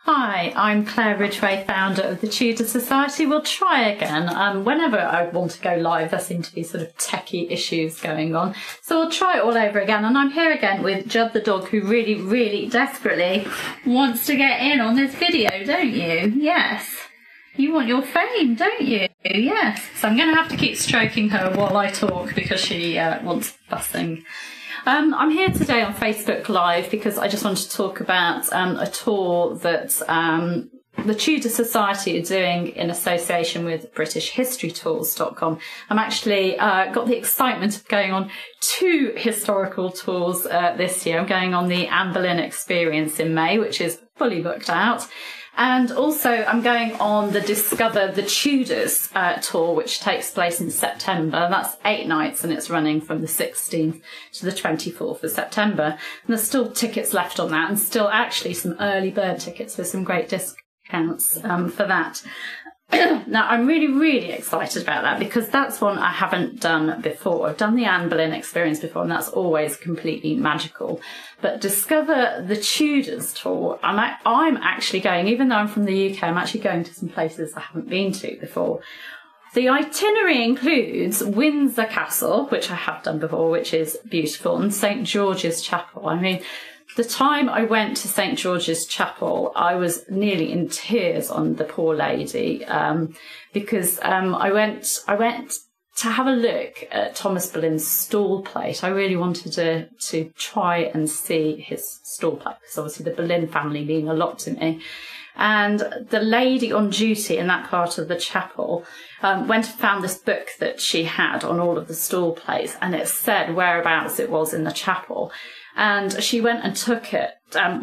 Hi, I'm Claire Ridgway, founder of the Tudor Society. We'll try again. Whenever I want to go live, there seem to be sort of techie issues going on. So we'll try it all over again. And I'm here again with Judd the dog, who really, really desperately wants to get in on this video, don't you? Yes. You want your fame, don't you? Yes. So I'm going to have to keep stroking her while I talk because she wants fussing. I'm here today on Facebook Live because I just want to talk about a tour that the Tudor Society are doing in association with BritishHistoryTours.com. I'm actually got the excitement of going on 2 historical tours this year. I'm going on the Anne Boleyn Experience in May, which is fully booked out. And also I'm going on the Discover the Tudors tour, which takes place in September. That's 8 nights and it's running from the 16th to the 24th of September. And there's still tickets left on that and still actually some early bird tickets with some great discounts for that. Now, I'm really, really excited about that because that's one I haven't done before. I've done the Anne Boleyn Experience before and that's always completely magical. But Discover the Tudors tour, I'm actually going, even though I'm from the UK, I'm actually going to some places I haven't been to before. The itinerary includes Windsor Castle, which I have done before, which is beautiful, and St George's Chapel. I mean, the time I went to St George's Chapel, I was nearly in tears on the poor lady because I went to have a look at Thomas Boleyn's stall plate. I really wanted to try and see his stall plate because obviously the Boleyn family mean a lot to me. And the lady on duty in that part of the chapel went and found this book that she had on all of the stall plates, and it said whereabouts it was in the chapel. And she went and took it,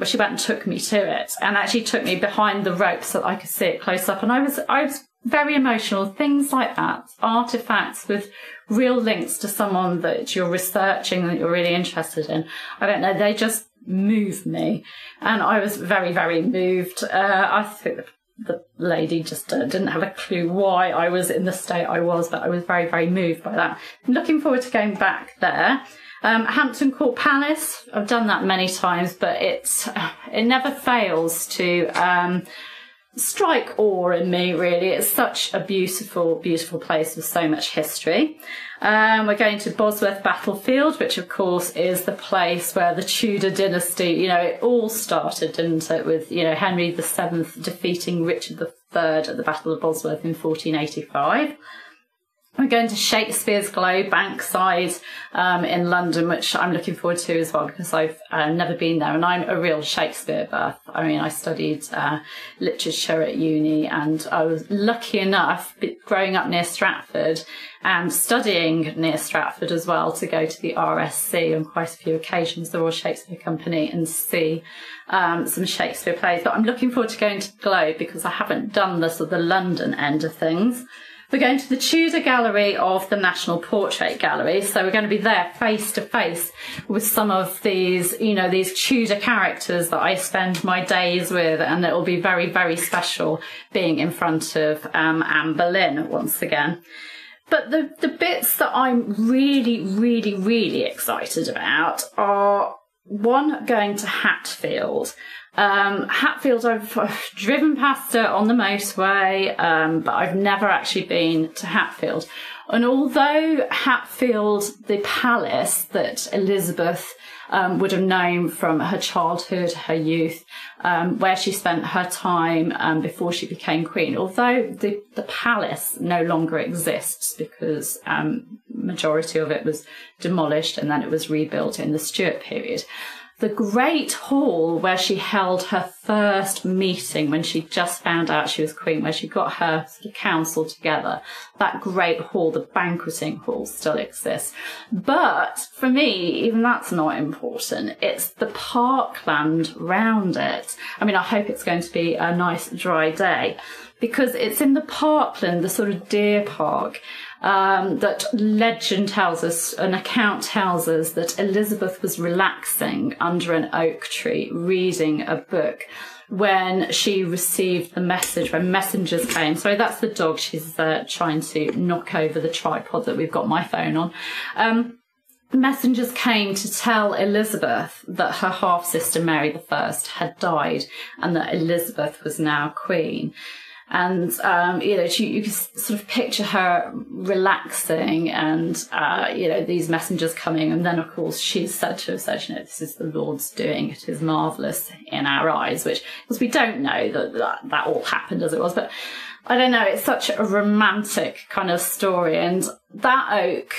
she went and took me to it and actually took me behind the rope so that I could see it close up. And I was very emotional. Things like that, artefacts with real links to someone that you're researching, that you're really interested in. I don't know, they just moved me. And I was very, very moved. I think the lady just didn't have a clue why I was in the state I was, but I was very, very moved by that. I'm looking forward to going back there. Hampton Court Palace, I've done that many times, but it never fails to strike awe in me, really. It's such a beautiful, beautiful place with so much history. We're going to Bosworth Battlefield, which of course is the place where the Tudor dynasty, you know, it all started, didn't it, with, you know, Henry VII defeating Richard III at the Battle of Bosworth in 1485. We're going to Shakespeare's Globe, Bankside in London, which I'm looking forward to as well because I've never been there. And I'm a real Shakespeare buff. I mean, I studied literature at uni and I was lucky enough, growing up near Stratford and studying near Stratford as well, to go to the RSC on quite a few occasions, the Royal Shakespeare Company, and see some Shakespeare plays. But I'm looking forward to going to the Globe because I haven't done the sort of the London end of things. We're going to the Tudor Gallery of the National Portrait Gallery. So we're going to be there face to face with some of these, you know, these Tudor characters that I spend my days with. And it will be very, very special being in front of Anne Boleyn once again. But the bits that I'm really, really, really excited about are, one, going to Hatfield. Hatfield, I've driven past it on the motorway, but I've never actually been to Hatfield. And although Hatfield, the palace that Elizabeth would have known from her childhood, her youth, where she spent her time before she became queen, although the palace no longer exists because majority of it was demolished and then it was rebuilt in the Stuart period, the Great Hall where she held her first meeting when she just found out she was queen, where she got her sort of council together, that Great Hall, the banqueting hall, still exists. But for me, even that's not important. It's the parkland round it. I mean, I hope it's going to be a nice dry day because it's in the parkland, the sort of deer park, that legend tells us, an account tells us that Elizabeth was relaxing under an oak tree reading a book when she received the message, when messengers came. Sorry, that's the dog. She's trying to knock over the tripod that we've got my phone on. messengers came to tell Elizabeth that her half-sister Mary I had died and that Elizabeth was now queen. And, you can sort of picture her relaxing and, these messengers coming. And then, of course, she's said to have said, this is the Lord's doing. It is marvellous in our eyes, which, because we don't know that all happened as it was. But I don't know, it's such a romantic kind of story. And that oak,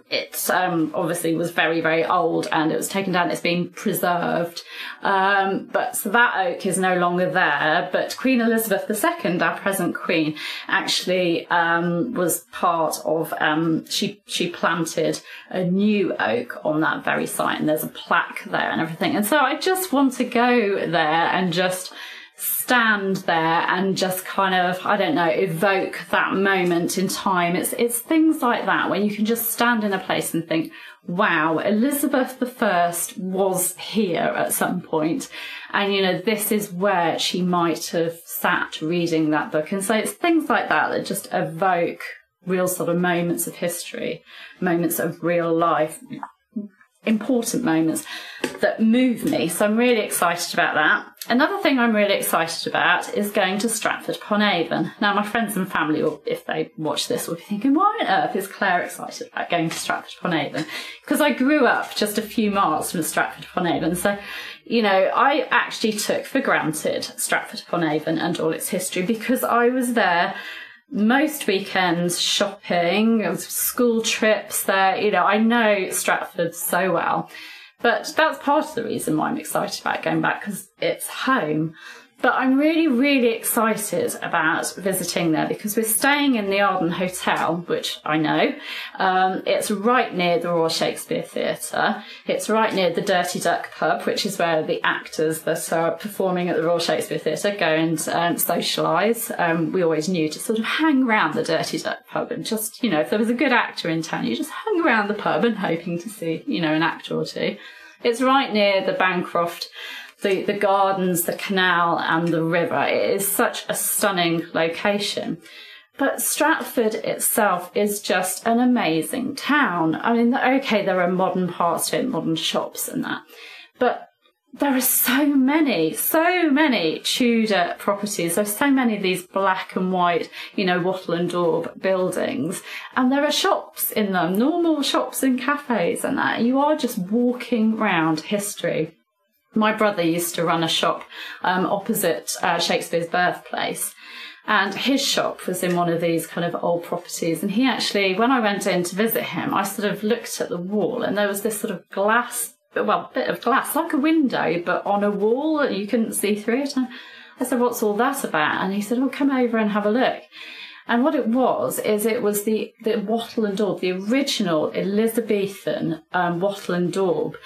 it obviously was very, very old and it was taken down. It's been preserved. But so that oak is no longer there. But Queen Elizabeth II, our present queen, actually was part of, she planted a new oak on that very site, and there's a plaque there and everything. And so I just want to go there and just stand there and just kind of, I don't know, evoke that moment in time. It's things like that when you can just stand in a place and think, wow, Elizabeth I was here at some point, and this is where she might have sat reading that book. And so it's things like that that just evoke real sort of moments of history, moments of real life, important moments that move me. So I'm really excited about that. Another thing I'm really excited about is going to Stratford-upon-Avon. Now, my friends and family, or if they watch this, will be thinking, why on earth is Claire excited about going to Stratford-upon-Avon? Because I grew up just a few miles from Stratford-upon-Avon. So, I actually took for granted Stratford-upon-Avon and all its history because I was there most weekends shopping, school trips there. I know Stratford so well. But that's part of the reason why I'm excited about going back, because it's home. But I'm really, really excited about visiting there because we're staying in the Arden Hotel, which I know. It's right near the Royal Shakespeare Theatre. It's right near the Dirty Duck pub, which is where the actors that are performing at the Royal Shakespeare Theatre go and socialise. We always knew to sort of hang around the Dirty Duck pub and just, if there was a good actor in town, you just hung around the pub and hoping to see, an actor or two. It's right near the Bancroft, the gardens, the canal and the river. It is such a stunning location. But Stratford itself is just an amazing town. I mean, okay, there are modern parts to it, modern shops and that. But there are so many Tudor properties. There's so many of these black and white, wattle and daub buildings. And there are shops in them, normal shops and cafes and that. You are just walking round history. My brother used to run a shop opposite Shakespeare's Birthplace, and his shop was in one of these kind of old properties. And he actually, when I went in to visit him, I sort of looked at the wall and there was this sort of bit of glass, like a window, but on a wall, you couldn't see through it. And I said, what's all that about? And he said, come over and have a look. And what it was the wattle and daub, the original Elizabethan wattle and daub.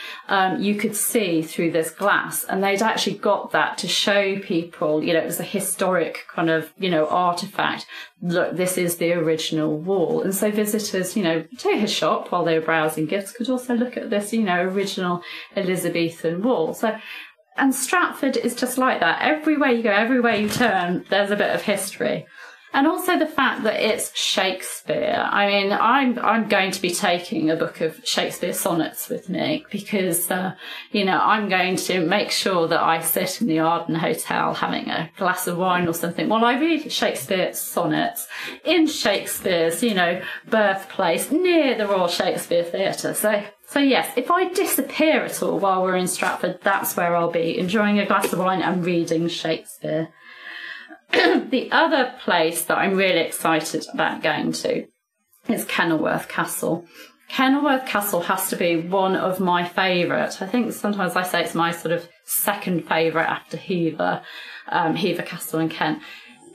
You could see through this glass, and they'd actually got that to show people, it was a historic kind of, artefact. Look, this is the original wall. And so visitors, to his shop while they were browsing gifts could also look at this, original Elizabethan wall. So, and Stratford is just like that. Everywhere you go, everywhere you turn, there's a bit of history. And also the fact that it's Shakespeare. I mean, I'm going to be taking a book of Shakespeare sonnets with me because, I'm going to make sure that I sit in the Arden Hotel having a glass of wine or something while I read Shakespeare sonnets in Shakespeare's, birthplace near the Royal Shakespeare Theatre. So yes, if I disappear at all while we're in Stratford, that's where I'll be, enjoying a glass of wine and reading Shakespeare. The other place that I'm really excited about going to is Kenilworth Castle. Kenilworth Castle has to be one of my favourite. I think sometimes I say it's my sort of second favourite after Hever Castle in Kent.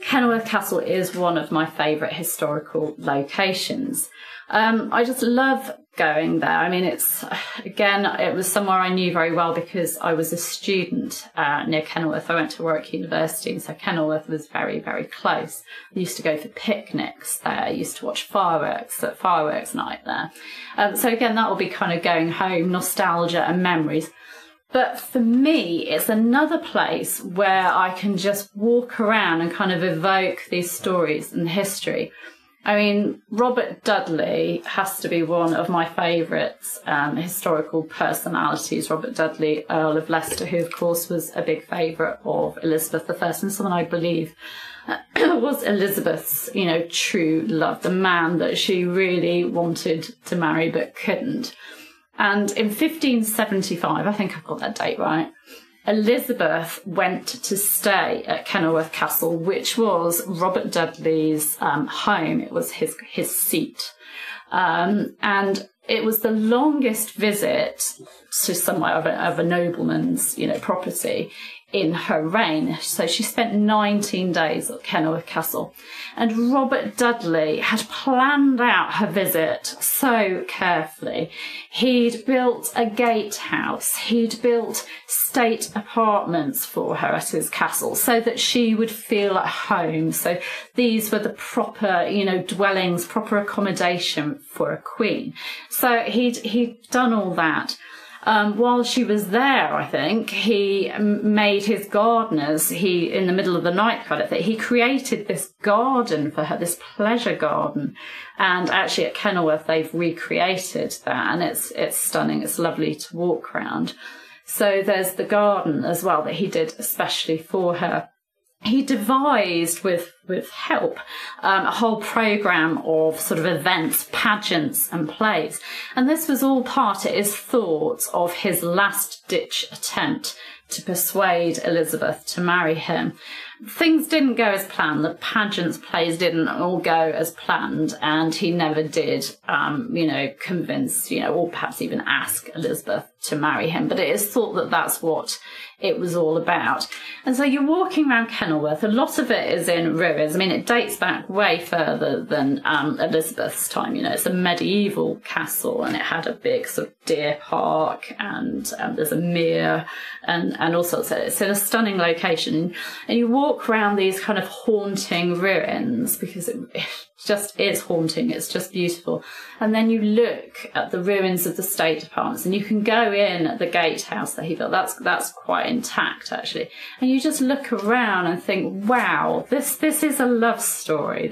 Kenilworth Castle is one of my favourite historical locations. I just love going there. I mean, it was somewhere I knew very well because I was a student near Kenilworth. I went to Warwick University, so Kenilworth was very, very close. I used to go for picnics there. I used to watch fireworks at fireworks night there. So again, that will be kind of going home, nostalgia and memories. But for me, it's another place where I can just walk around and kind of evoke these stories and history. I mean, Robert Dudley has to be one of my favourite historical personalities. Robert Dudley, Earl of Leicester, who, of course, was a big favourite of Elizabeth I, and someone I believe was Elizabeth's, true love, the man that she really wanted to marry but couldn't. And in 1575, I think I've got that date right, Elizabeth went to stay at Kenilworth Castle, which was Robert Dudley's home. It was his seat. And it was the longest visit to somewhere of a nobleman's, property in her reign. So she spent 19 days at Kenilworth Castle. And Robert Dudley had planned out her visit so carefully. He'd built a gatehouse. He'd built state apartments for her at his castle so that she would feel at home. So these were the proper, dwellings, proper accommodation for a queen. So he'd done all that. While she was there, I think, he made his gardeners, in the middle of the night kind of thing, he created this garden for her, this pleasure garden. And actually at Kenilworth, they've recreated that, and it's stunning. It's lovely to walk around. So there's the garden as well that he did especially for her. He devised, with help, a whole programme of sort of events, pageants and plays. And this was all part, it is thought, of his last-ditch attempt to persuade Elizabeth to marry him. Things didn't go as planned. The pageants, plays didn't all go as planned, and he never did, convince, or perhaps even ask Elizabeth to marry him. But it is thought that that's what it was all about. And so you're walking around Kenilworth. A lot of it is in ruins. I mean, it dates back way further than Elizabeth's time. It's a medieval castle, and it had a big sort of deer park, and there's a mere and all sorts of it. It's in a stunning location. And you walk around these kind of haunting ruins because it just is haunting. It's just beautiful. And then you look at the ruins of the state apartments, and you can go in at the gatehouse that he built. That's quite intact, actually. And you just look around and think, wow, this is a love story.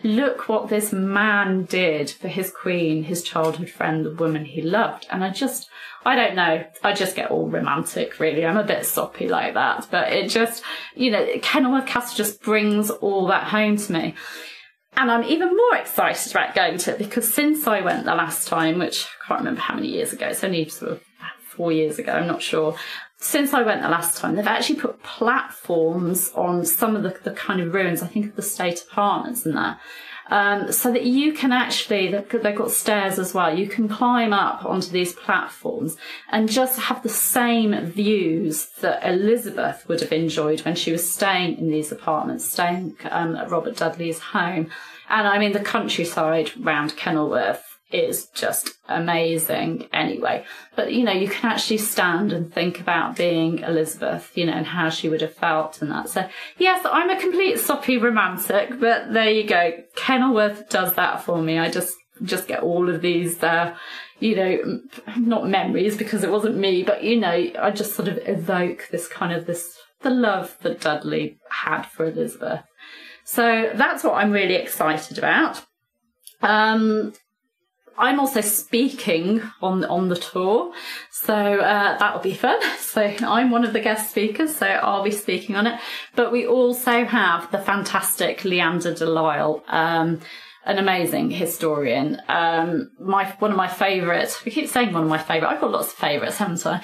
Look what this man did for his queen, his childhood friend, the woman he loved. And I don't know. I just get all romantic, really. I'm a bit soppy like that. But it just, Kenilworth Castle just brings all that home to me. And I'm even more excited about going to it because since I went the last time, which I can't remember how many years ago, it's only sort of 4 years ago, I'm not sure. Since I went the last time, they've actually put platforms on some of the kind of ruins, I think of the state apartments and that. So that you can actually, they've got stairs as well, you can climb up onto these platforms and just have the same views that Elizabeth would have enjoyed when she was staying in these apartments, staying at Robert Dudley's home. And I mean, the countryside round Kenilworth is just amazing anyway. But, you can actually stand and think about being Elizabeth, and how she would have felt and that. So, yes, I'm a complete soppy romantic, but there you go. Kenilworth does that for me. I just get all of these, not memories because it wasn't me, but, I just sort of evoke the love that Dudley had for Elizabeth. So that's what I'm really excited about. I'm also speaking on the tour, so that'll be fun. So I'm one of the guest speakers, so I'll be speaking on it. But we also have the fantastic Leander de Lisle, an amazing historian. One of my favourites. We keep saying one of my favourites. I've got lots of favourites, haven't I?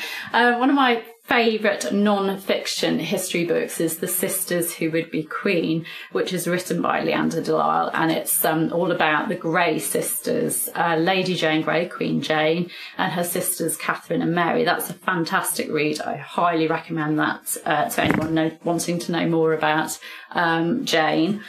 One of my favourite non-fiction history books is The Sisters Who Would Be Queen, which is written by Leander de Lisle, and it's all about the Grey sisters, Lady Jane Grey, Queen Jane, and her sisters Catherine and Mary. That's a fantastic read. I highly recommend that to anyone wanting to know more about Jane.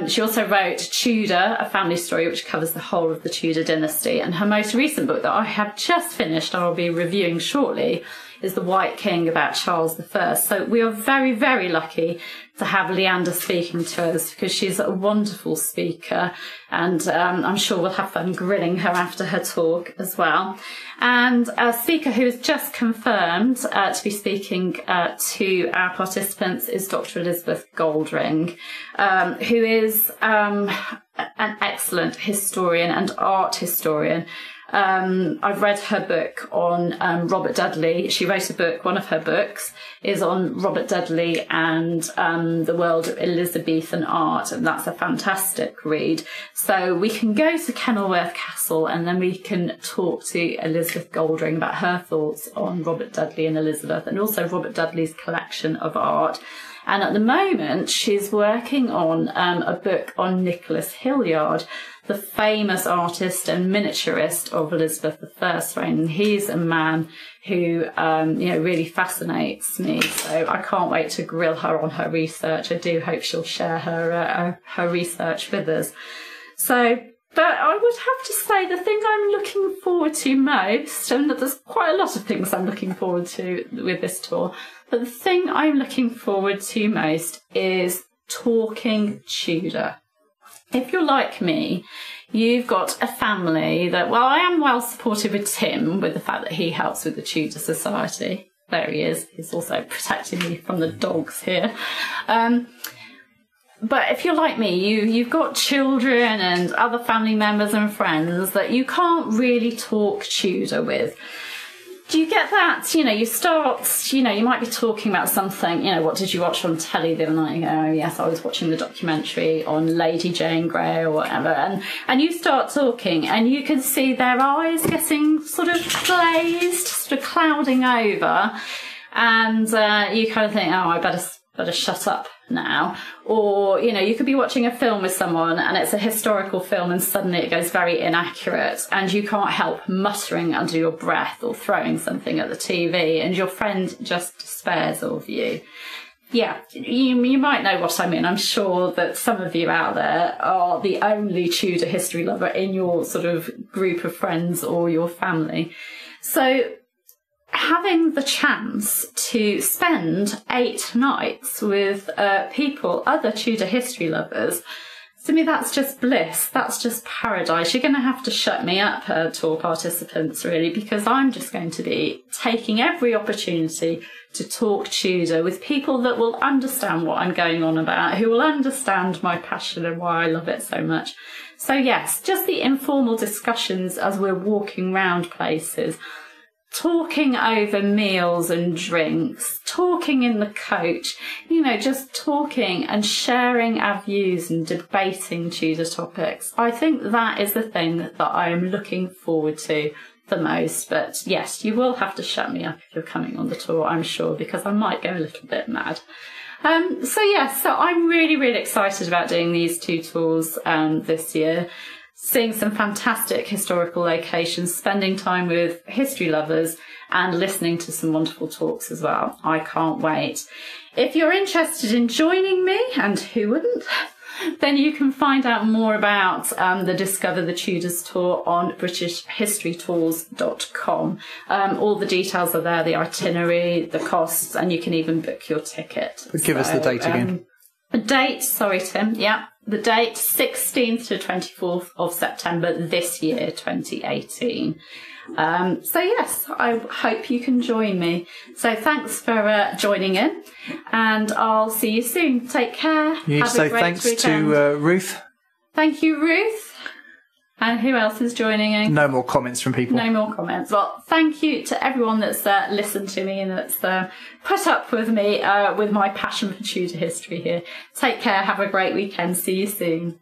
She also wrote Tudor, a family story which covers the whole of the Tudor dynasty, and her most recent book that I have just finished, I will be reviewing shortly, is The White King about Charles I. So we are very, very lucky to have Leander speaking to us, because she's a wonderful speaker, and I'm sure we'll have fun grilling her after her talk as well. And a speaker who is just confirmed to be speaking to our participants is Dr. Elizabeth Goldring, who is an excellent historian and art historian. I've read her book on Robert Dudley. She wrote a book, one of her books is on Robert Dudley and the world of Elizabethan art, and that's a fantastic read. So we can go to Kenilworth Castle and then we can talk to Elizabeth Goldring about her thoughts on Robert Dudley and Elizabeth, and also Robert Dudley's collection of art. And at the moment, she's working on a book on Nicholas Hilliard, the famous artist and miniaturist of Elizabeth I's reign. And he's a man who, really fascinates me. So I can't wait to grill her on her research. I do hope she'll share her research with us. So, but I would have to say the thing I'm looking forward to most, and there's quite a lot of things I'm looking forward to with this tour, but the thing I'm looking forward to most is talking Tudor. If you're like me, you've got a family that, well, I am well supported with Tim, with the fact that he helps with the Tudor Society. There he is. He's also protecting me from the dogs here. But if you're like me, you've got children and other family members and friends that you can't really talk Tudor with. Do you get that? You start, you might be talking about something, what did you watch on telly the other night? You go, oh, yes, I was watching the documentary on Lady Jane Grey or whatever. And you start talking and you can see their eyes getting sort of glazed, sort of clouding over. And you kind of think, oh, I better shut up now. Or, you could be watching a film with someone and it's a historical film and suddenly it goes very inaccurate and you can't help muttering under your breath or throwing something at the TV and your friend just despairs of you. Yeah, you might know what I mean. I'm sure that some of you out there are the only Tudor history lover in your sort of group of friends or your family. So having the chance to spend 8 nights with people, other Tudor history lovers, to me that's just bliss, that's just paradise. You're going to have to shut me up, tour participants, really, because I'm just going to be taking every opportunity to talk Tudor with people that will understand what I'm going on about, who will understand my passion and why I love it so much. So yes, just the informal discussions as we're walking round places, talking over meals and drinks, talking in the coach, just talking and sharing our views and debating Tudor topics. I think that is the thing that I am looking forward to the most. But yes, you will have to shut me up if you're coming on the tour, I'm sure, because I might go a little bit mad. So I'm really, really excited about doing these 2 tours this year. Seeing some fantastic historical locations, spending time with history lovers and listening to some wonderful talks as well. I can't wait. If you're interested in joining me, and who wouldn't, then you can find out more about the Discover the Tudors tour on BritishHistoryTours.com. All the details are there, the itinerary, the costs, and you can even book your ticket. Give us the date again. The date, sorry, Tim, yeah. The date, 16th to 24th of September this year, 2018. Yes, I hope you can join me. So thanks for joining in, and I'll see you soon. Take care. You need to say thanks weekend. to Ruth. Thank you, Ruth. And who else is joining in? No more comments from people. No more comments. Well, thank you to everyone that's listened to me and that's put up with me with my passion for Tudor history here. Take care. Have a great weekend. See you soon.